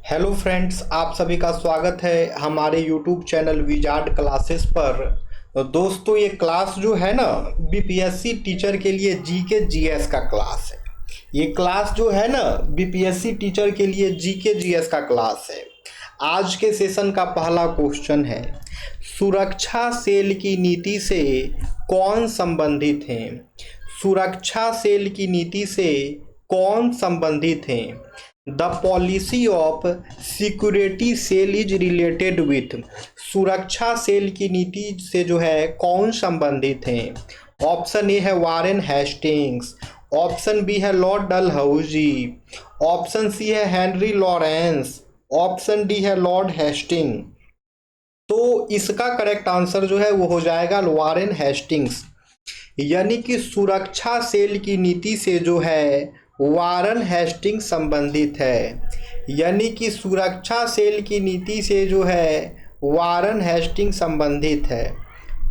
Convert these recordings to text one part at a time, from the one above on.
Hello friends, आप सभी का स्वागत है हमारे यूट्यूब चैनल विजार्ड क्लासेस पर। तो दोस्तों, ये क्लास जो है ना, बीपीएससी टीचर के लिए जीके जीएस का क्लास है। ये क्लास जो है ना, बीपीएससी टीचर के लिए जीके जीएस का क्लास है। आज के सेशन का पहला क्वेश्चन है, सुरक्षा सेल की नीति से कौन संबंधित हैं? सुरक्षा सेल की नीति से कौन संबंधित हैं? The policy of security cell is related with. सुरक्षा सेल की नीति से जो है कौन संबंधित हैं? ऑप्शन ए है वारेन हेस्टिंग्स, ऑप्शन बी है लॉर्ड डलहौजी, ऑप्शन सी है हेनरी लॉरेंस, ऑप्शन डी है लॉर्ड हेस्टिंग। तो इसका करेक्ट आंसर जो है वो हो जाएगा वारेन हेस्टिंग्स। यानी कि सुरक्षा सेल की नीति से जो है वारेन हेस्टिंग संबंधित है। यानी कि सुरक्षा सेल की नीति से जो है वारेन हेस्टिंग संबंधित है।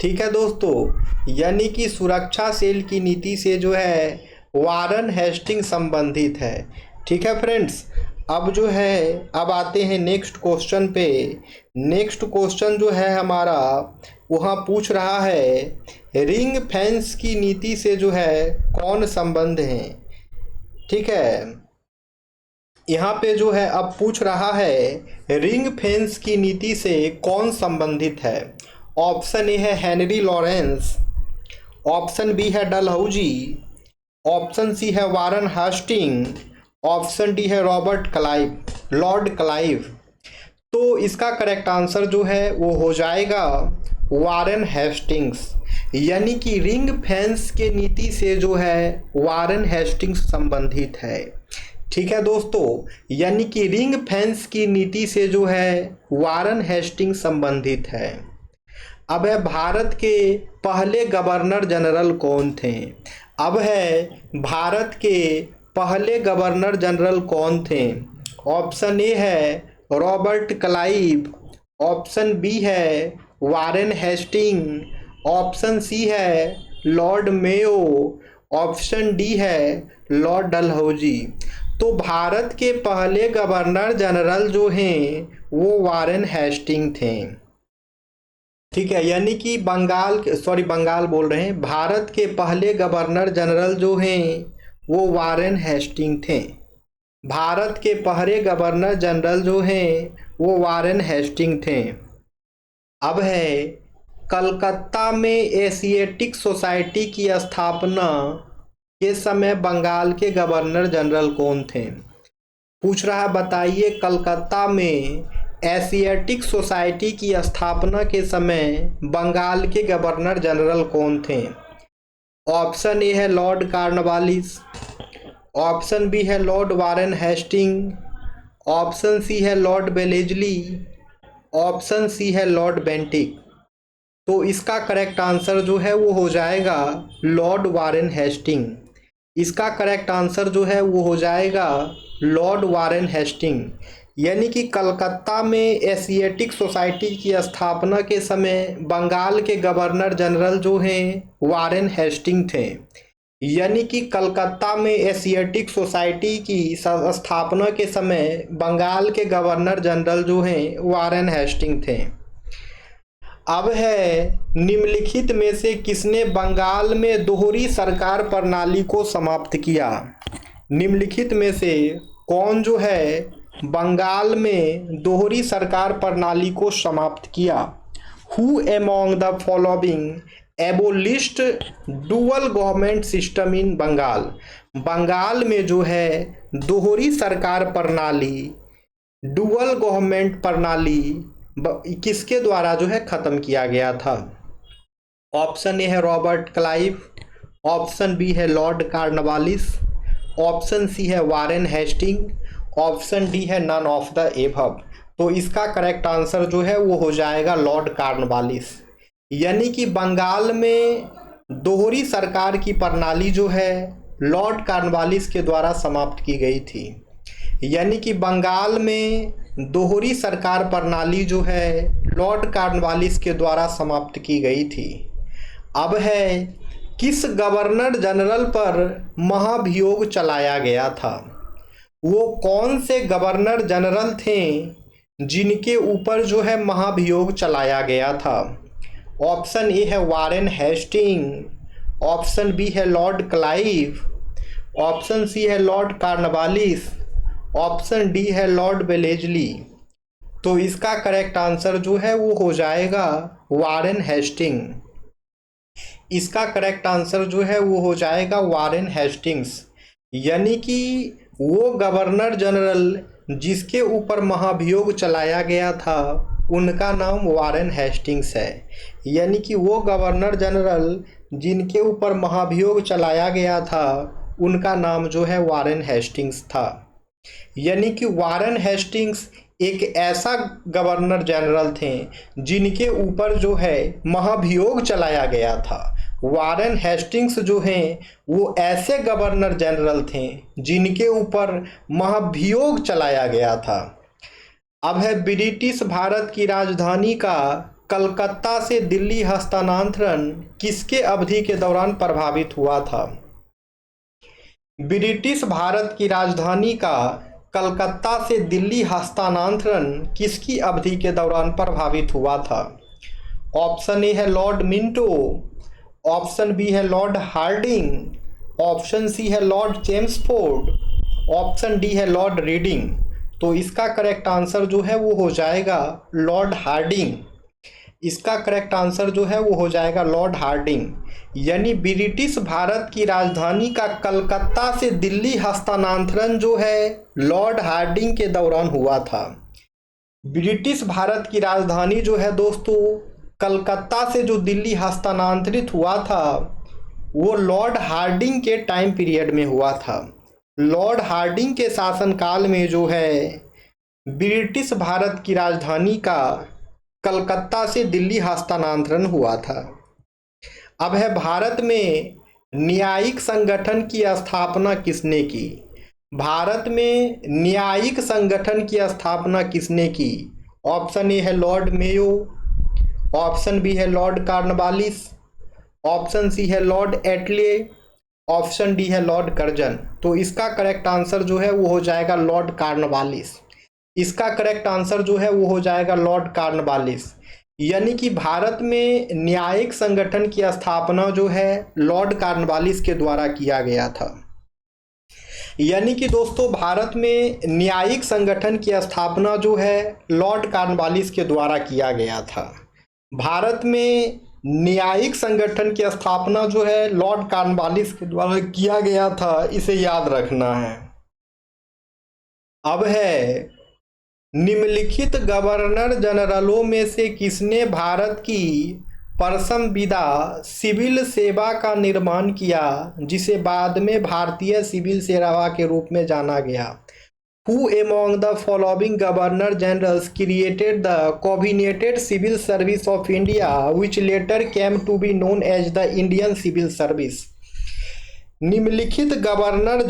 ठीक है दोस्तों, यानी कि सुरक्षा सेल की नीति से जो है वारेन हेस्टिंग संबंधित है। ठीक है फ्रेंड्स, अब आते हैं नेक्स्ट क्वेश्चन पे। नेक्स्ट क्वेश्चन जो है हमारा वहाँ पूछ रहा है, रिंग फेंस की नीति से जो है कौन संबंध है? ठीक है, यहाँ पे जो है अब पूछ रहा है रिंग फेंस की नीति से कौन संबंधित है। ऑप्शन ए है हेनरी लॉरेंस, ऑप्शन बी है डलहौजी, ऑप्शन सी है वारेन हेस्टिंग, ऑप्शन डी है लॉर्ड क्लाइव। तो इसका करेक्ट आंसर जो है वो हो जाएगा वारेन हेस्टिंग्स। यानी कि रिंग फेंस के नीति से जो है वारेन हेस्टिंग्स संबंधित है। ठीक है दोस्तों, यानी कि रिंग फेंस की नीति से जो है वारेन हेस्टिंग्स संबंधित है। अब है भारत के पहले गवर्नर जनरल कौन थे? अब है भारत के पहले गवर्नर जनरल कौन थे? ऑप्शन ए है रॉबर्ट क्लाइव, ऑप्शन बी है वारेन हेस्टिंग, ऑप्शन सी है लॉर्ड मेयो, ऑप्शन डी है लॉर्ड डलहौजी। तो भारत के पहले गवर्नर जनरल जो हैं वो वारेन हेस्टिंग थे। ठीक है, यानी कि बंगाल बोल रहे हैं, भारत के पहले गवर्नर जनरल जो हैं वो वारेन हेस्टिंग थे। भारत के पहले गवर्नर जनरल जो हैं वो वारेन हेस्टिंग थे। अब है कलकत्ता में एशियाटिक सोसाइटी की स्थापना के समय बंगाल के गवर्नर जनरल कौन थे? पूछ रहा है, बताइए कलकत्ता में एशियाटिक सोसाइटी की स्थापना के समय बंगाल के गवर्नर जनरल कौन थे? ऑप्शन ए है लॉर्ड कॉर्नवालिस, ऑप्शन बी है Lord Warren Hasting, option C है लॉर्ड बेलेजली, ऑप्शन सी है लॉर्ड बेंटिक। तो इसका करेक्ट आंसर जो है वो हो जाएगा लॉर्ड वारेन हेस्टिंग। इसका करेक्ट आंसर जो है वो हो जाएगा लॉर्ड वारेन हेस्टिंग। यानी कि कलकत्ता में एशियाटिक सोसाइटी की स्थापना के समय बंगाल के गवर्नर जनरल जो हैं वारेन हेस्टिंग थे। यानी कि कलकत्ता में एशियाटिक सोसाइटी की स्थापना के समय बंगाल के गवर्नर जनरल जो हैं वारेन हेस्टिंग थे। अब है निम्नलिखित में से किसने बंगाल में दोहरी सरकार प्रणाली को समाप्त किया? निम्नलिखित में से कौन जो है बंगाल में दोहरी सरकार प्रणाली को समाप्त किया? Who among the following abolished dual government system in Bengal? Bengal में जो है दोहरी सरकार प्रणाली, डुअल गवर्नमेंट प्रणाली किसके द्वारा जो है खत्म किया गया था? ऑप्शन ए है रॉबर्ट क्लाइव, ऑप्शन बी है लॉर्ड कॉर्नवालिस, ऑप्शन सी है वारेन हेस्टिंग, ऑप्शन डी है नन ऑफ द एबव। तो इसका करेक्ट आंसर जो है वो हो जाएगा लॉर्ड कॉर्नवालिस। यानी कि बंगाल में दोहरी सरकार की प्रणाली जो है लॉर्ड कॉर्नवालिस के द्वारा समाप्त की गई थी। यानी कि बंगाल में दोहरी सरकार प्रणाली जो है लॉर्ड कॉर्नवालिस के द्वारा समाप्त की गई थी। अब है किस गवर्नर जनरल पर महाभियोग चलाया गया था? वो कौन से गवर्नर जनरल थे जिनके ऊपर जो है महाभियोग चलाया गया था? ऑप्शन ए है वारेन हेस्टिंग, ऑप्शन बी है लॉर्ड क्लाइव, ऑप्शन सी है लॉर्ड कार्नवालिस, ऑप्शन डी है लॉर्ड वेलेजली। तो इसका करेक्ट आंसर जो है वो हो जाएगा वारेन हेस्टिंग। इसका करेक्ट आंसर जो है वो हो जाएगा वारेन हेस्टिंग्स। यानी कि वो गवर्नर जनरल जिसके ऊपर महाभियोग चलाया गया था उनका नाम वारेन हेस्टिंग्स है। यानी कि वो गवर्नर जनरल जिनके ऊपर महाभियोग चलाया गया था उनका नाम जो है वारेन हेस्टिंग्स था। यानी कि वारेन हेस्टिंग्स एक ऐसा गवर्नर जनरल थे जिनके ऊपर जो है महाभियोग चलाया गया था। वारेन हेस्टिंग्स जो हैं वो ऐसे गवर्नर जनरल थे जिनके ऊपर महाभियोग चलाया गया था। अब है ब्रिटिश भारत की राजधानी का कलकत्ता से दिल्ली हस्तांतरण किसके अवधि के दौरान प्रभावित हुआ था? ब्रिटिश भारत की राजधानी का कलकत्ता से दिल्ली हस्तांतरण किसकी अवधि के दौरान प्रभावित हुआ था? ऑप्शन ए है लॉर्ड मिंटो, ऑप्शन बी है लॉर्ड हार्डिंग, ऑप्शन सी है लॉर्ड चेम्सफोर्ड, ऑप्शन डी है लॉर्ड रीडिंग। तो इसका करेक्ट आंसर जो है वो हो जाएगा लॉर्ड हार्डिंग। इसका करेक्ट आंसर जो है वो हो जाएगा लॉर्ड हार्डिंग। यानी ब्रिटिश भारत की राजधानी का कलकत्ता से दिल्ली हस्तांतरण जो है लॉर्ड हार्डिंग के दौरान हुआ था। ब्रिटिश भारत की राजधानी जो है दोस्तों कलकत्ता से जो दिल्ली हस्तांतरित हुआ था वो लॉर्ड हार्डिंग के टाइम पीरियड में हुआ था। लॉर्ड हार्डिंग के शासनकाल में जो है ब्रिटिश भारत की राजधानी का कलकत्ता से दिल्ली हस्तांतरण हुआ था। अब है भारत में न्यायिक संगठन की स्थापना किसने की? भारत में न्यायिक संगठन की स्थापना किसने की? ऑप्शन ए है लॉर्ड मेयो, ऑप्शन बी है लॉर्ड कार्नवालिस, ऑप्शन सी है लॉर्ड एटले, ऑप्शन डी है लॉर्ड कर्जन। तो इसका करेक्ट आंसर जो है वो हो जाएगा लॉर्ड कार्नवालिस। इसका करेक्ट आंसर जो है वो हो जाएगा लॉर्ड कार्नवालिस। यानी कि भारत में न्यायिक संगठन की स्थापना जो है लॉर्ड कार्नवालिस के द्वारा किया गया था। यानी कि दोस्तों भारत में न्यायिक संगठन की स्थापना जो है लॉर्ड कार्नवालिस के द्वारा किया गया था। भारत में न्यायिक संगठन की स्थापना जो है लॉर्ड कार्नवालिस के द्वारा किया गया था, इसे याद रखना है। अब है निम्नलिखित गवर्नर जनरलों में से किसने भारत की प्रथम विधा सिविल सेवा का निर्माण किया जिसे बाद में भारतीय सिविल सेवा के रूप में जाना गया? Who among the following governor generals created the Coordinated Civil Service of India, which later came to be known as the Indian Civil Service? निम्नलिखित गवर्नर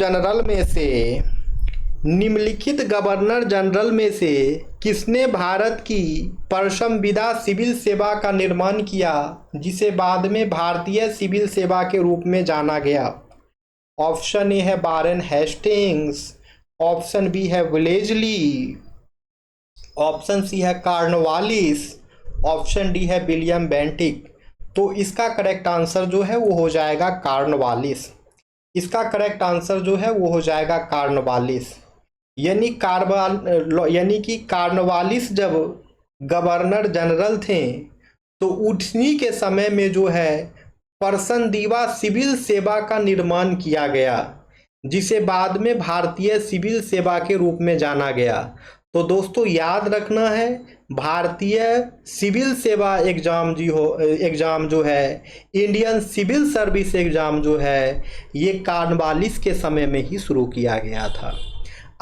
जनरल में से किसने भारत की प्रथम विधा सिविल सेवा का निर्माण किया जिसे बाद में भारतीय सिविल सेवा के रूप में जाना गया? ऑप्शन ए है वारेन हेस्टिंग्स, ऑप्शन बी है वेलेजली, ऑप्शन सी है कार्नवालिस, ऑप्शन डी है विलियम बेंटिक। तो इसका करेक्ट आंसर जो है वो हो जाएगा कार्नवालिस। इसका करेक्ट आंसर जो है वो हो जाएगा कार्नवालिस। यानी कि कार्नवालिस जब गवर्नर जनरल थे तो उन्हीं के समय में जो है प्रथम सिविल सेवा का निर्माण किया गया जिसे बाद में भारतीय सिविल सेवा के रूप में जाना गया। तो दोस्तों याद रखना है भारतीय सिविल सेवा एग्जाम जो है इंडियन सिविल सर्विस एग्जाम जो है ये कार्नवालिस के समय में ही शुरू किया गया था।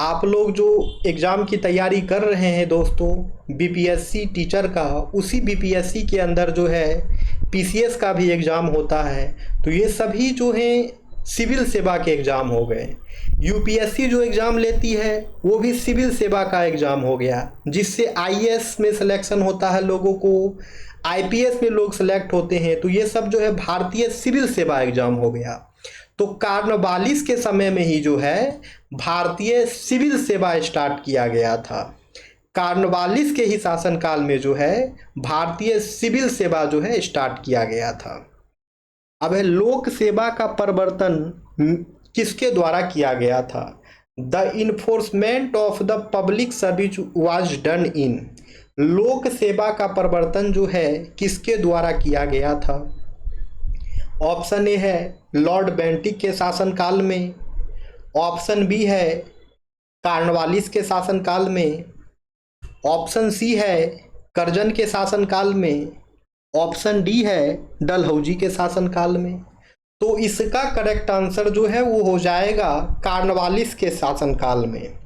आप लोग जो एग्ज़ाम की तैयारी कर रहे हैं दोस्तों बीपीएससी टीचर का, उसी बीपीएससी के अंदर जो है पीसीएस का भी एग्ज़ाम होता है। तो ये सभी जो हैं सिविल सेवा के एग्ज़ाम हो गए। यूपीएससी जो एग्ज़ाम लेती है वो भी सिविल सेवा का एग्ज़ाम हो गया जिससे आईएएस में सिलेक्शन होता है लोगों को, आईपीएस में लोग सेलेक्ट होते हैं। तो ये सब जो है भारतीय सिविल सेवा एग्ज़ाम हो गया। तो कार्नवालिस के समय में ही जो है भारतीय सिविल सेवा स्टार्ट किया गया था। कार्नवालिस के ही शासनकाल में जो है भारतीय सिविल सेवा जो है स्टार्ट किया गया था। अब है लोक सेवा का प्रवर्तन किसके द्वारा किया गया था? The enforcement of the public service was done in. लोक सेवा का प्रवर्तन जो है किसके द्वारा किया गया था? ऑप्शन ए है लॉर्ड बेंटिक के शासनकाल में, ऑप्शन बी है कार्नवालिस के शासनकाल में, ऑप्शन सी है कर्जन के शासनकाल में, ऑप्शन डी है डलहौजी के शासनकाल में। तो इसका करेक्ट आंसर जो है वो हो जाएगा कार्नवालिस के शासनकाल में।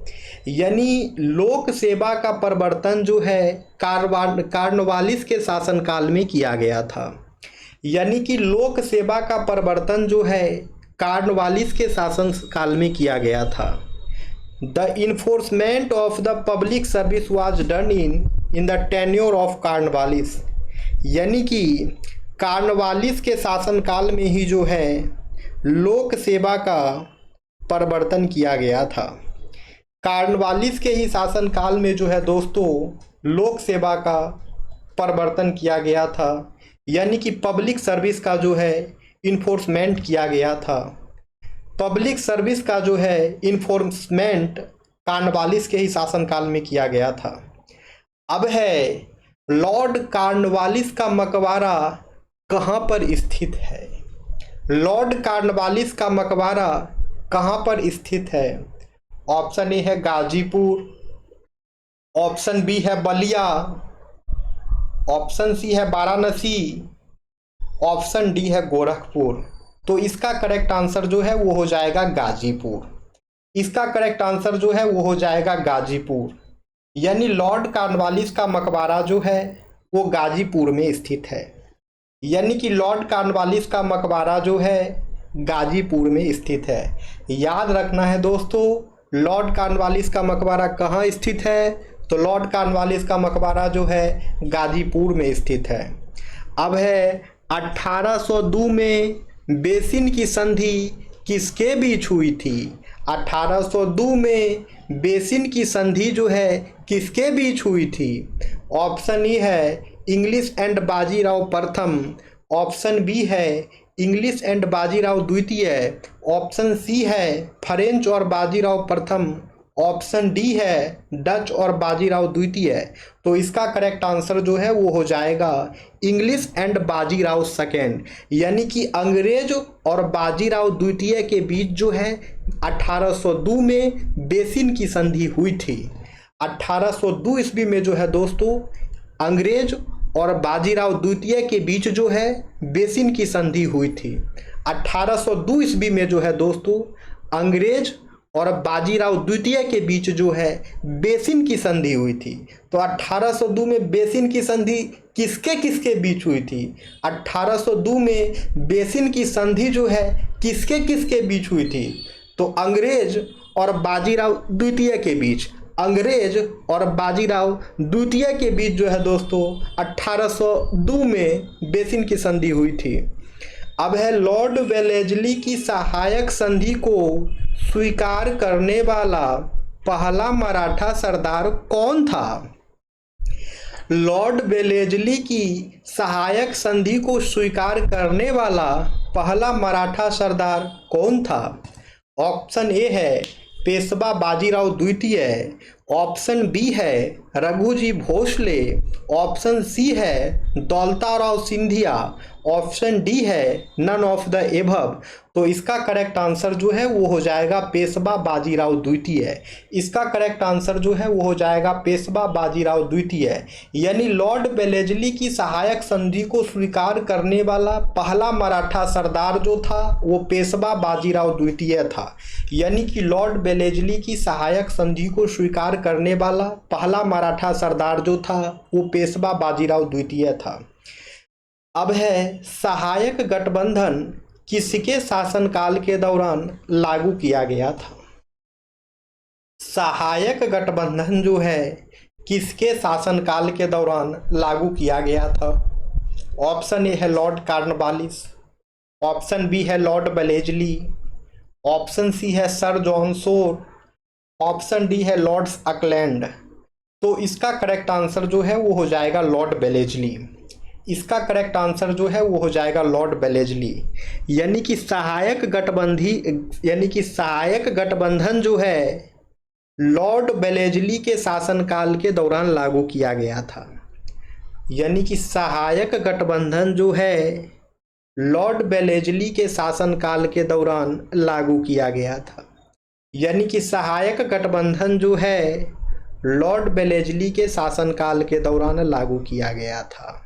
यानी लोक सेवा का प्रवर्तन जो है कार्नवालिस के शासनकाल में किया गया था। यानी कि लोक सेवा का प्रवर्तन जो है कार्नवालिस के शासनकाल में किया गया था। The enforcement of the public service was done in the tenure of Cornwallis. यानी कि कार्नवालिस के शासनकाल में ही जो है लोक सेवा का प्रवर्तन किया गया था। कार्नवालिस के ही शासनकाल में जो है दोस्तों लोक सेवा का प्रवर्तन किया गया था। यानी कि पब्लिक सर्विस का जो है इन्फोर्समेंट किया गया था। पब्लिक सर्विस का जो है इन्फोर्समेंट कार्नवालिस के ही शासनकाल में किया गया था। अब है लॉर्ड कार्नवालिस का मकबरा कहाँ पर स्थित है? लॉर्ड कार्नवालिस का मकबरा कहाँ पर स्थित है? ऑप्शन ए है गाजीपुर, ऑप्शन बी है बलिया, ऑप्शन सी है वाराणसी, ऑप्शन डी है गोरखपुर। तो इसका करेक्ट आंसर जो है वो हो जाएगा गाजीपुर। इसका करेक्ट आंसर जो है वो हो जाएगा गाजीपुर। यानी लॉर्ड कार्नवालिस का मकबरा जो है वो गाजीपुर में स्थित है। यानी कि लॉर्ड कार्नवालिस का मकबरा जो है गाजीपुर में स्थित है। याद रखना है दोस्तों, लॉर्ड कार्नवालिस का मकबरा कहाँ स्थित है? तो लॉर्ड कार्नवालिस का मकबरा जो है गाजीपुर में स्थित है। अब है 1802 में बेसिन की संधि किसके बीच हुई थी? 1802 में बेसिन की संधि जो है किसके बीच हुई थी? ऑप्शन ई है इंग्लिश एंड बाजीराव प्रथम, ऑप्शन बी है इंग्लिश एंड बाजीराव द्वितीय, ऑप्शन सी है फ्रेंच और बाजीराव प्रथम, ऑप्शन डी है डच और बाजीराव द्वितीय। तो इसका करेक्ट आंसर जो है वो हो जाएगा इंग्लिश एंड बाजीराव सेकेंड। यानी कि अंग्रेज और बाजीराव द्वितीय के बीच जो है 1802 में बेसिन की संधि हुई थी। 1802 ईस्वी में जो है दोस्तों अंग्रेज और बाजीराव द्वितीय के बीच जो है बेसिन की संधि हुई थी। 1802 ईस्वी में जो है दोस्तों अंग्रेज और बाजीराव द्वितीय के बीच जो है बेसिन की संधि हुई थी। तो 1802 में बेसिन की संधि किसके किसके बीच हुई थी? 1802 में बेसिन की संधि जो है किसके किसके बीच हुई थी? तो अंग्रेज और बाजीराव द्वितीय के बीच। अंग्रेज और बाजीराव द्वितीय के बीच जो है दोस्तों 1802 में बेसिन की संधि हुई थी। अब है लॉर्ड वेलेस्ली की सहायक संधि को स्वीकार करने वाला पहला मराठा सरदार कौन था? लॉर्ड वेलेस्ली की सहायक संधि को स्वीकार करने वाला पहला मराठा सरदार कौन था? ऑप्शन ए है पेशवा बाजीराव द्वितीय, ऑप्शन बी है रघुजी भोसले, ऑप्शन सी है दौलताराव सिंधिया, ऑप्शन डी है नन ऑफ द एबव। तो इसका करेक्ट आंसर जो है वो हो जाएगा पेशवा बाजीराव द्वितीय। इसका करेक्ट आंसर जो है वो हो जाएगा पेशवा बाजीराव द्वितीय। यानी लॉर्ड वेलेस्ली की सहायक संधि को स्वीकार करने वाला पहला मराठा सरदार जो था वो पेशवा बाजीराव द्वितीय था। यानी कि लॉर्ड वेलेस्ली की सहायक संधि को स्वीकार करने वाला पहला मराठा सरदार जो था वो पेशवा बाजीराव द्वितीय था। अब है सहायक गठबंधन किसके शासनकाल के दौरान लागू किया गया था? सहायक गठबंधन जो है किसके शासनकाल के दौरान लागू किया गया था? ऑप्शन ए है लॉर्ड कार्नवालिस, ऑप्शन बी है लॉर्ड वेलेस्ली, ऑप्शन सी है sir John Shore, option D है लॉर्ड्स अकलैंड। तो इसका करेक्ट आंसर जो है वो हो जाएगा लॉर्ड बेलेजली। इसका करेक्ट आंसर जो है वो हो जाएगा लॉर्ड बेलेजली। यानी कि सहायक गठबंधन जो है लॉर्ड बेलेजली के शासनकाल के दौरान लागू किया गया था। यानी कि सहायक गठबंधन जो है लॉर्ड बेलेजली के शासनकाल के दौरान लागू किया गया था। यानी कि सहायक गठबंधन जो है लॉर्ड बेलेजली के शासनकाल के दौरान लागू किया गया था।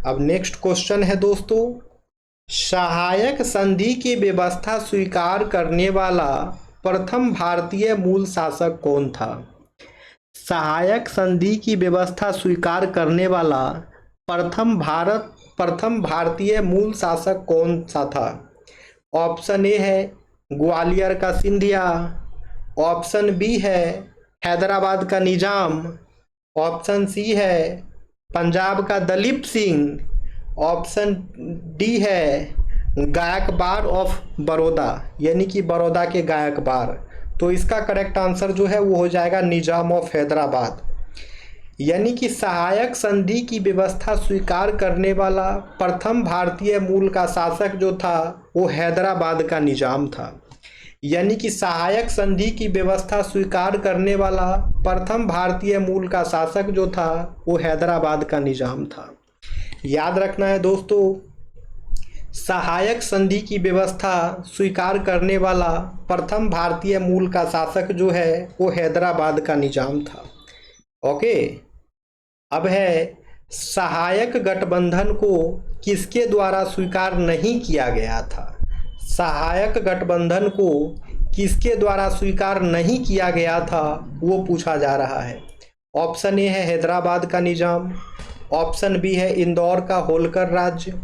अब नेक्स्ट क्वेश्चन है दोस्तों, सहायक संधि की व्यवस्था स्वीकार करने वाला प्रथम भारतीय मूल शासक कौन था? सहायक संधि की व्यवस्था स्वीकार करने वाला प्रथम भारतीय मूल शासक कौन सा था? ऑप्शन ए है ग्वालियर का सिंधिया, ऑप्शन बी है हैदराबाद का निजाम, ऑप्शन सी है पंजाब का दलीप सिंह, ऑप्शन डी है गायकवाड़ ऑफ बड़ौदा, यानी कि बड़ौदा के गायकवाड़। तो इसका करेक्ट आंसर जो है वो हो जाएगा निजाम ऑफ हैदराबाद। यानी कि सहायक संधि की व्यवस्था स्वीकार करने वाला प्रथम भारतीय मूल का शासक जो था वो हैदराबाद का निजाम था। यानी कि सहायक संधि की व्यवस्था स्वीकार करने वाला प्रथम भारतीय मूल का शासक जो था वो हैदराबाद का निजाम था। याद रखना है दोस्तों, सहायक संधि की व्यवस्था स्वीकार करने वाला प्रथम भारतीय मूल का शासक जो है वो हैदराबाद का निजाम था। ओके, अब है सहायक गठबंधन को किसके द्वारा स्वीकार नहीं किया गया था? सहायक गठबंधन को किसके द्वारा स्वीकार नहीं किया गया था वो पूछा जा रहा है। ऑप्शन ए है हैदराबाद का निजाम, ऑप्शन बी है इंदौर का होलकर राज्य,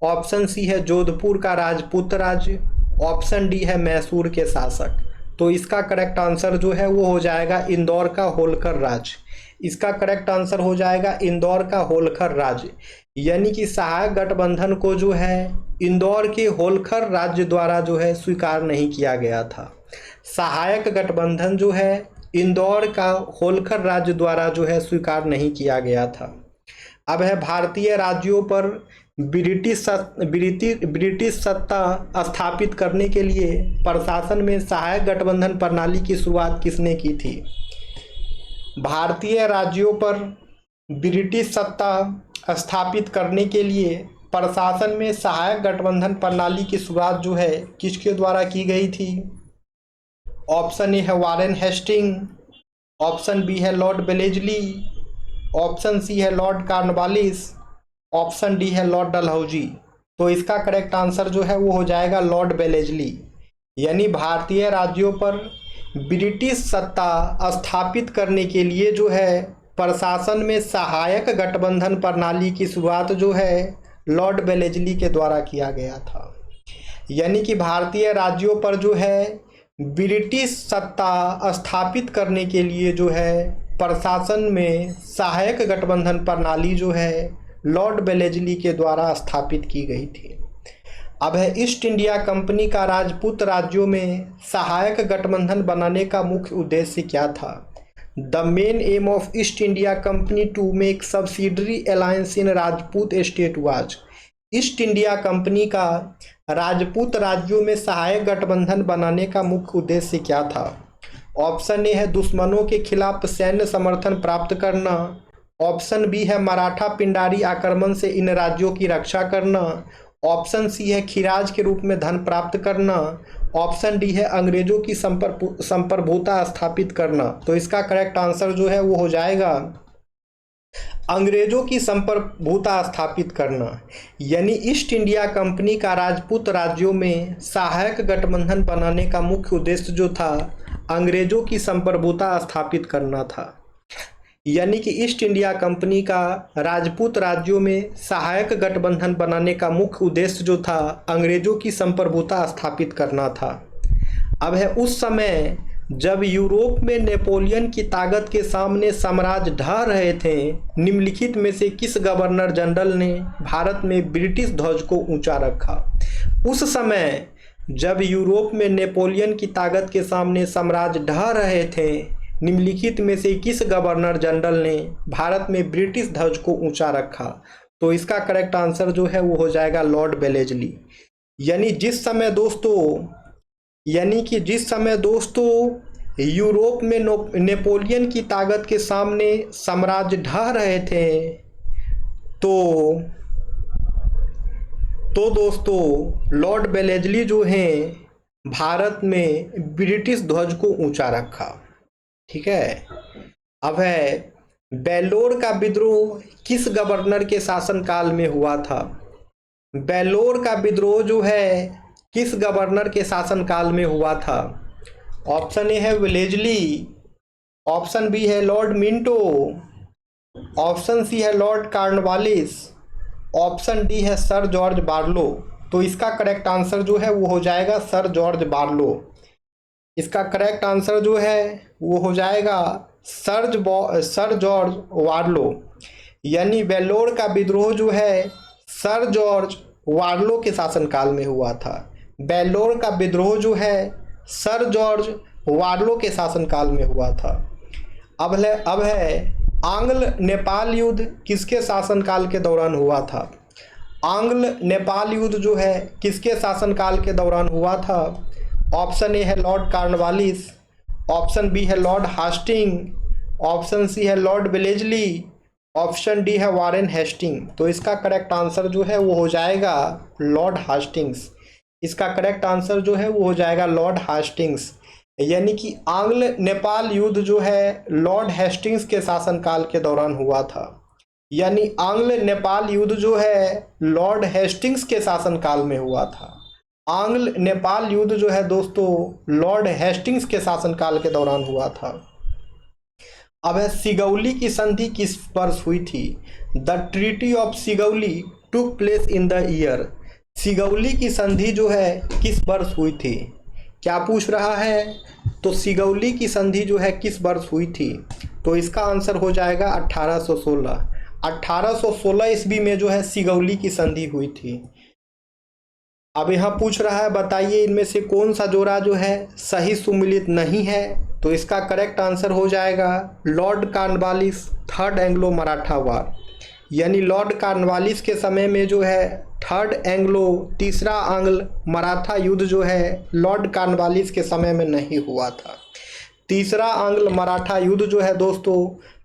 ऑप्शन सी है जोधपुर का राजपूत राज्य, ऑप्शन डी है मैसूर के शासक। तो इसका करेक्ट आंसर जो है वो हो जाएगा इंदौर का होलकर राज्य। इसका करेक्ट आंसर हो जाएगा इंदौर का होलकर राज्य। यानी कि सहायक गठबंधन को जो है इंदौर के होलकर राज्य द्वारा जो है स्वीकार नहीं किया गया था। सहायक गठबंधन जो है इंदौर का होलकर राज्य द्वारा जो है स्वीकार नहीं किया गया था। अब है भारतीय राज्यों पर ब्रिटिश सत्ता स्थापित करने के लिए प्रशासन में सहायक गठबंधन प्रणाली की शुरुआत किसने की थी? भारतीय राज्यों पर ब्रिटिश सत्ता स्थापित करने के लिए प्रशासन में सहायक गठबंधन प्रणाली की शुरुआत जो है किसके द्वारा की गई थी? ऑप्शन ए है वारेन हेस्टिंग, ऑप्शन बी है लॉर्ड बेलेजली, ऑप्शन सी है लॉर्ड कॉर्नवालिस, ऑप्शन डी है लॉर्ड डलहौजी। तो इसका करेक्ट आंसर जो है वो हो जाएगा लॉर्ड बेलेजली। यानी भारतीय राज्यों पर ब्रिटिश सत्ता स्थापित करने के लिए जो है प्रशासन में सहायक गठबंधन प्रणाली की शुरुआत जो है लॉर्ड बेलेजली के द्वारा किया गया था। यानी कि भारतीय राज्यों पर जो है ब्रिटिश सत्ता स्थापित करने के लिए जो है प्रशासन में सहायक गठबंधन प्रणाली जो है लॉर्ड बेलेजली के द्वारा स्थापित की गई थी। अब है ईस्ट इंडिया कंपनी का राजपूत राज्यों में सहायक गठबंधन बनाने का मुख्य उद्देश्य क्या था? The main aim of East India Company to make subsidiary alliance in Rajput state was. East India Company का राजपूत राज्यों में सहायक गठबंधन बनाने का मुख्य उद्देश्य क्या था? ऑप्शन ए है दुश्मनों के खिलाफ सैन्य समर्थन प्राप्त करना, ऑप्शन बी है मराठा पिंडारी आक्रमण से इन राज्यों की रक्षा करना, ऑप्शन सी है खिराज के रूप में धन प्राप्त करना, ऑप्शन डी है अंग्रेजों की संप्रभुता स्थापित करना। तो इसका करेक्ट आंसर जो है वो हो जाएगा अंग्रेजों की संप्रभुता स्थापित करना। यानी ईस्ट इंडिया कंपनी का राजपूत राज्यों में सहायक गठबंधन बनाने का मुख्य उद्देश्य जो था अंग्रेजों की संप्रभुता स्थापित करना था। यानी कि ईस्ट इंडिया कंपनी का राजपूत राज्यों में सहायक गठबंधन बनाने का मुख्य उद्देश्य जो था अंग्रेजों की संप्रभुता स्थापित करना था। अब है उस समय जब यूरोप में नेपोलियन की ताकत के सामने साम्राज्य ढह रहे थे, निम्नलिखित में से किस गवर्नर जनरल ने भारत में ब्रिटिश ध्वज को ऊंचा रखा? उस समय जब यूरोप में नेपोलियन की ताकत के सामने साम्राज्य ढह रहे थे, निम्नलिखित में से किस गवर्नर जनरल ने भारत में ब्रिटिश ध्वज को ऊंचा रखा? तो इसका करेक्ट आंसर जो है वो हो जाएगा लॉर्ड वेलेस्ली। यानी जिस समय दोस्तों यूरोप में नेपोलियन की ताकत के सामने साम्राज्य ढह रहे थे, तो दोस्तों लॉर्ड वेलेस्ली जो हैं भारत में ब्रिटिश ध्वज को ऊंचा रखा। ठीक है। अब है बेल्लोर का विद्रोह किस गवर्नर के शासनकाल में हुआ था? बेल्लोर का विद्रोह जो है किस गवर्नर के शासनकाल में हुआ था? ऑप्शन ए है वेलेस्ली, ऑप्शन बी है लॉर्ड मिंटो, ऑप्शन सी है लॉर्ड कॉर्नवालिस, ऑप्शन डी है सर जॉर्ज बार्लो। तो इसका करेक्ट आंसर जो है वो हो जाएगा सर जॉर्ज बार्लो। इसका करेक्ट आंसर जो है वो हो जाएगा सर जॉर्ज वार्लो। यानी वेल्लोर का विद्रोह जो है सर जॉर्ज वार्लो के शासनकाल में हुआ था। वेल्लोर का विद्रोह जो है सर जॉर्ज वार्लो के शासनकाल में हुआ था। अब है आंग्ल नेपाल युद्ध किसके शासनकाल के दौरान हुआ था? आंग्ल नेपाल युद्ध जो है किसके शासनकाल के दौरान हुआ था? ऑप्शन ए है लॉर्ड कॉर्नवालिस, ऑप्शन बी है लॉर्ड हास्टिंग, ऑप्शन सी है लॉर्ड वेलेस्ली, ऑप्शन डी है वारेन हेस्टिंग। तो इसका करेक्ट आंसर जो है वो हो जाएगा लॉर्ड हास्टिंग्स। इसका करेक्ट आंसर जो है वो हो जाएगा लॉर्ड हास्टिंग्स। यानी कि आंग्ल नेपाल युद्ध जो है लॉर्ड हेस्टिंग्स के शासनकाल के दौरान हुआ था। यानी आंग्ल नेपाल युद्ध जो है लॉर्ड हेस्टिंग्स के शासनकाल में हुआ था। आंग्ल नेपाल युद्ध जो है दोस्तों लॉर्ड हेस्टिंग्स के शासनकाल के दौरान हुआ था। अब है सिगौली की संधि किस वर्ष हुई थी? The treaty of Sugauli took place in the year. Sugauli की संधि जो है किस वर्ष हुई थी? क्या पूछ रहा है? तो सिगौली की संधि जो है किस वर्ष हुई थी? तो इसका आंसर हो जाएगा 1816। 1816 ईस्वी में जो है सिगौली की संधि हुई थी। अब यहाँ पूछ रहा है बताइए इनमें से कौन सा जोड़ा जो है सही सुमिलित नहीं है? तो इसका करेक्ट आंसर हो जाएगा lord Cornwallis third Anglo Maratha war. यानी लॉर्ड कॉर्नवालिस के समय में जो है तीसरा आंग्ल मराठा युद्ध जो है लॉर्ड कॉर्नवालिस के समय में नहीं हुआ था। तीसरा आंग्ल मराठा युद्ध जो है दोस्तों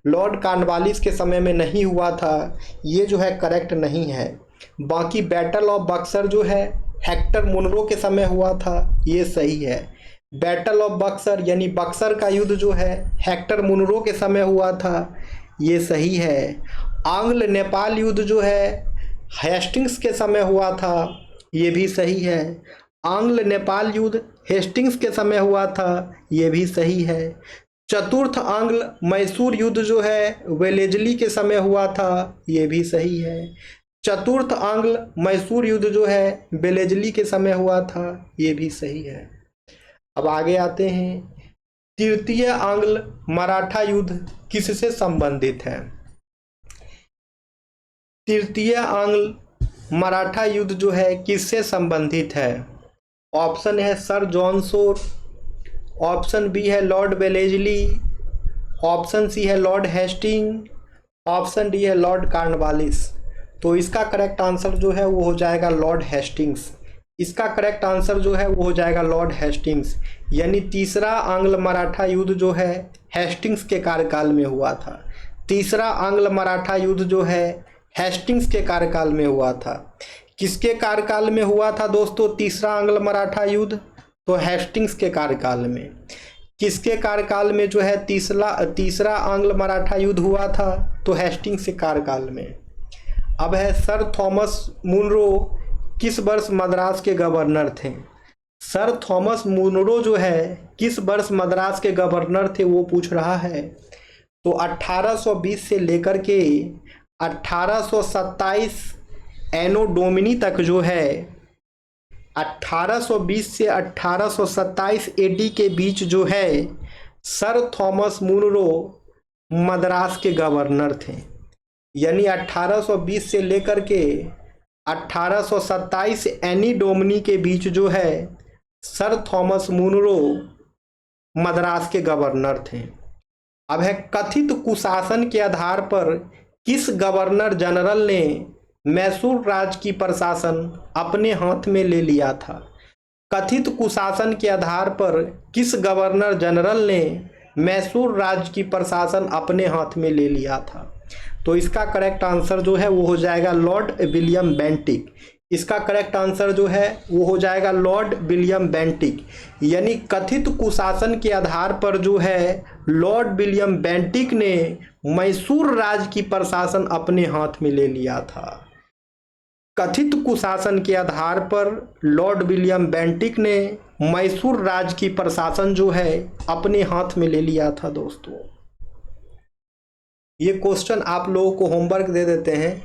लॉर्ड कॉर्नवालिस के समय में नहीं हुआ था। ये जो है करेक्ट नहीं है। बाकी बैटल ऑफ बक्सर जो है हेक्टर मुनरो के समय हुआ था, ये सही है। बैटल ऑफ बक्सर यानी बक्सर का युद्ध जो है हेक्टर मुनरो के समय हुआ था, ये सही है। आंग्ल नेपाल युद्ध जो है हेस्टिंग्स के समय हुआ था, ये भी सही है। आंग्ल नेपाल युद्ध हेस्टिंग्स के समय हुआ था, ये भी सही है। चतुर्थ आंग्ल मैसूर युद्ध जो है वेलेस्ली के समय हुआ था, ये भी सही है। चतुर्थ आंग्ल मैसूर युद्ध जो है वेलेस्ली के समय हुआ था, ये भी सही है। अब आगे आते हैं, तृतीय आंग्ल मराठा युद्ध किससे संबंधित है? तृतीय आंग्ल मराठा युद्ध जो है किससे संबंधित है? ऑप्शन है sir John Shore, option B है लॉर्ड वेलेस्ली, ऑप्शन सी है लॉर्ड हेस्टिंग, ऑप्शन डी है लॉर्ड कॉर्नवालिस। तो इसका करेक्ट आंसर जो है वो हो जाएगा लॉर्ड हेस्टिंग्स। इसका करेक्ट आंसर जो है वो हो जाएगा लॉर्ड हेस्टिंग्स। यानी तीसरा आंग्ल मराठा युद्ध जो है हेस्टिंग्स के कार्यकाल में हुआ था। तीसरा आंग्ल मराठा युद्ध जो है हेस्टिंग्स के कार्यकाल में हुआ था। किसके कार्यकाल में हुआ था दोस्तों तीसरा आंग्ल मराठा युद्ध? तो हेस्टिंग्स के कार्यकाल में। किसके कार्यकाल में जो है तीसरा आंग्ल मराठा युद्ध हुआ था? तो हेस्टिंग्स के कार्यकाल में। अब है सर थॉमस मुनरो किस वर्ष मद्रास के गवर्नर थे? सर थॉमस मुनरो जो है किस वर्ष मद्रास के गवर्नर थे वो पूछ रहा है। तो 1820 से लेकर के 1827 एनो डोमिनी तक जो है 1820 से 1827 एडी के बीच जो है सर थॉमस मुनरो मद्रास के गवर्नर थे। यानी 1820 से लेकर के 1827 एनी डोमिनी के बीच जो है सर थॉमस मुनरो मद्रास के गवर्नर थे। अब है कथित कुशासन के आधार पर किस गवर्नर जनरल ने मैसूर राज्य की प्रशासन अपने हाथ में ले लिया था। कथित कुशासन के आधार पर किस गवर्नर जनरल ने मैसूर राज्य की प्रशासन अपने हाथ में ले लिया था। तो इसका करेक्ट आंसर जो है वो हो जाएगा लॉर्ड विलियम बेंटिक। इसका करेक्ट आंसर जो है वो हो जाएगा लॉर्ड विलियम बेंटिक। यानी कथित कुशासन के आधार पर जो है लॉर्ड विलियम बेंटिक ने मैसूर राज्य की प्रशासन अपने हाथ में ले लिया था। कथित कुशासन के आधार पर लॉर्ड विलियम बेंटिक ने मैसूर राज्य की प्रशासन जो है अपने हाथ में ले लिया था। दोस्तों ये क्वेश्चन आप लोगों को होमवर्क दे देते हैं,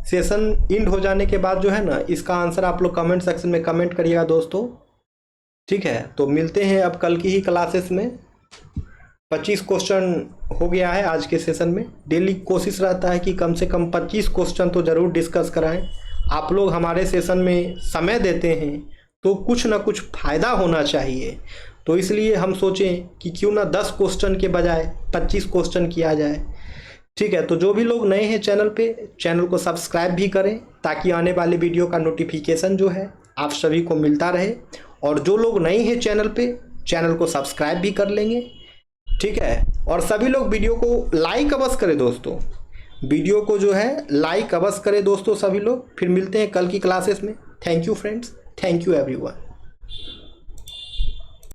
सेशन एंड हो जाने के बाद जो है ना इसका आंसर आप लोग कमेंट सेक्शन में कमेंट करिएगा दोस्तों, ठीक है। तो मिलते हैं अब कल की ही क्लासेस में। 25 क्वेश्चन हो गया है आज के सेशन में। डेली कोशिश रहता है कि कम से कम 25 क्वेश्चन तो ज़रूर डिस्कस कराएं। आप लोग हमारे सेशन में समय देते हैं तो कुछ ना कुछ फ़ायदा होना चाहिए, तो इसलिए हम सोचें कि क्यों ना 10 क्वेश्चन के बजाय 25 क्वेश्चन किया जाए, ठीक है। तो जो भी लोग नए हैं चैनल पे, चैनल को सब्सक्राइब भी करें ताकि आने वाले वीडियो का नोटिफिकेशन जो है आप सभी को मिलता रहे। और जो लोग नए हैं चैनल पे, चैनल को सब्सक्राइब भी कर लेंगे, ठीक है। और सभी लोग वीडियो को लाइक अवश्य करें दोस्तों, वीडियो को जो है लाइक अवश्य करें दोस्तों सभी लोग। फिर मिलते हैं कल की क्लासेस में। Thank you friends, thank you everyone.